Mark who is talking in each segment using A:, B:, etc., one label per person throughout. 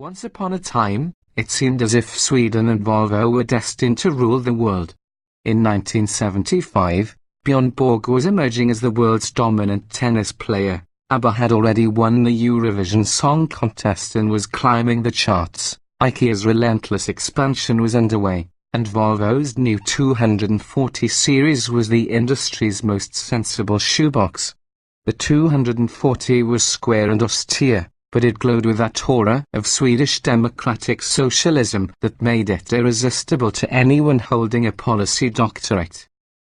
A: Once upon a time, it seemed as if Sweden and Volvo were destined to rule the world. In 1975, Björn Borg was emerging as the world's dominant tennis player. ABBA had already won the Eurovision Song Contest and was climbing the charts. IKEA's relentless expansion was underway, and Volvo's new 240 series was the industry's most sensible shoebox. The 240 was square and austere, but it glowed with that aura of Swedish democratic socialism that made it irresistible to anyone holding a policy doctorate.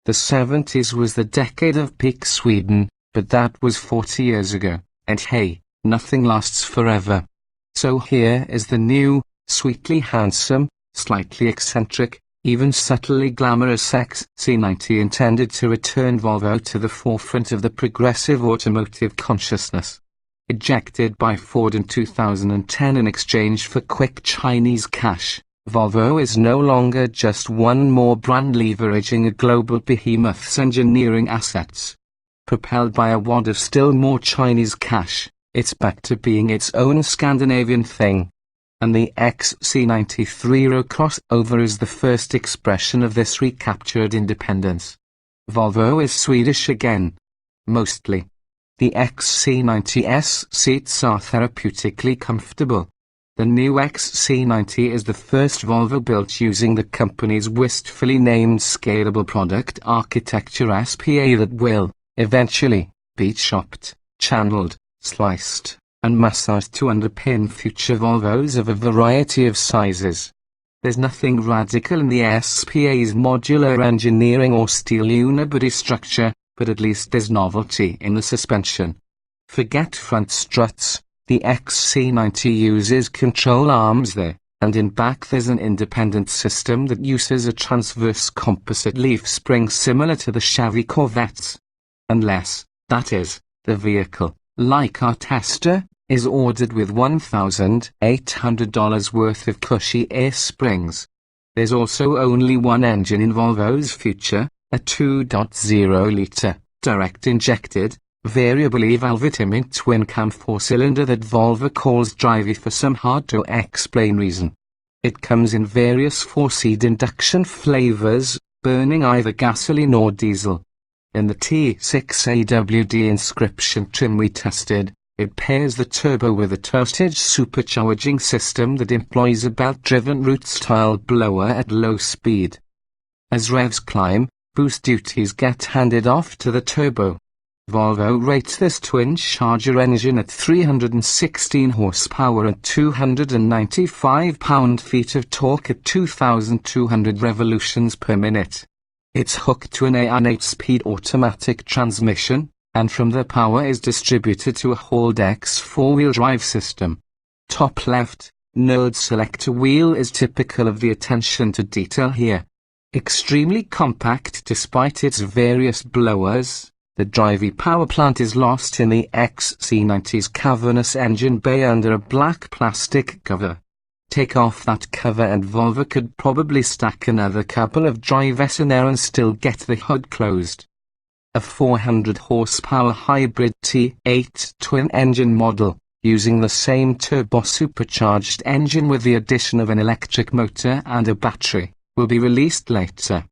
A: The 70s was the decade of peak Sweden, but that was 40 years ago, and hey, nothing lasts forever. So here is the new, sweetly handsome, slightly eccentric, even subtly glamorous XC90 intended to return Volvo to the forefront of the progressive automotive consciousness. Ejected by Ford in 2010 in exchange for quick Chinese cash, Volvo is no longer just one more brand leveraging a global behemoth's engineering assets. Propelled by a wad of still more Chinese cash, it's back to being its own Scandinavian thing. And the XC90 3-row crossover is the first expression of this recaptured independence. Volvo is Swedish again. Mostly. The XC90's seats are therapeutically comfortable. The new XC90 is the first Volvo built using the company's wistfully named scalable product architecture SPA that will, eventually, be chopped, channeled, sliced, and massaged to underpin future Volvos of a variety of sizes. There's nothing radical in the SPA's modular engineering or steel unibody structure, but at least there's novelty in the suspension. Forget front struts, the XC90 uses control arms there, and in back there's an independent system that uses a transverse composite leaf spring similar to the Chevy Corvettes. Unless, that is, the vehicle, like our tester, is ordered with $1,800 worth of cushy air springs. There's also only one engine in Volvo's future, a 2.0-litre, direct-injected, variably valve-timing twin-cam four-cylinder that Volvo calls drivey for some hard-to-explain reason. It comes in various four-seed induction flavors, burning either gasoline or diesel. In the T6 AWD Inscription trim we tested, it pairs the turbo with a toastage supercharging system that employs a belt-driven root-style blower at low speed. As revs climb, boost duties get handed off to the turbo. Volvo rates this twin-charger engine at 316 horsepower and 295 pound-feet of torque at 2,200 revolutions per minute. It's hooked to an 8-speed automatic transmission, and from the power is distributed to a Haldex four-wheel drive system. Top left, node selector wheel is typical of the attention to detail here. Extremely compact despite its various blowers, the drivey power plant is lost in the XC90's cavernous engine bay under a black plastic cover. Take off that cover and Volvo could probably stack another couple of drives in there and still get the hood closed. A 400 horsepower hybrid T8 twin-engine model, using the same turbo-supercharged engine with the addition of an electric motor and a battery, will be released later.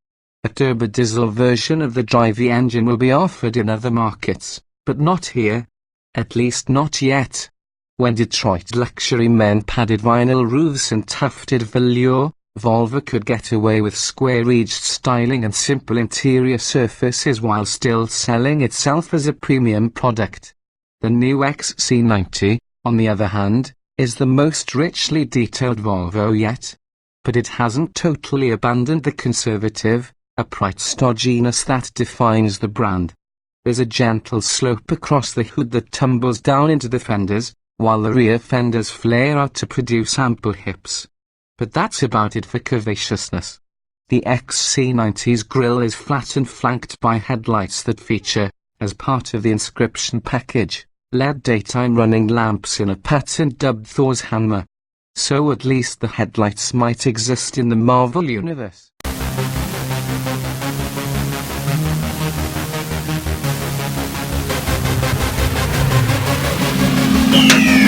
A: A turbo-diesel version of the drivey engine will be offered in other markets, but not here. At least not yet. When Detroit luxury men padded vinyl roofs and tufted velour, Volvo could get away with square-edged styling and simple interior surfaces while still selling itself as a premium product. The new XC90, on the other hand, is the most richly detailed Volvo yet. But it hasn't totally abandoned the conservative, upright stodginess that defines the brand. There's a gentle slope across the hood that tumbles down into the fenders, while the rear fenders flare out to produce ample hips. But that's about it for curvaceousness. The XC90's grille is flat and flanked by headlights that feature, as part of the Inscription package, LED daytime running lamps in a pattern dubbed Thor's hammer. So at least the headlights might exist in the Marvel universe.
B: Yeah.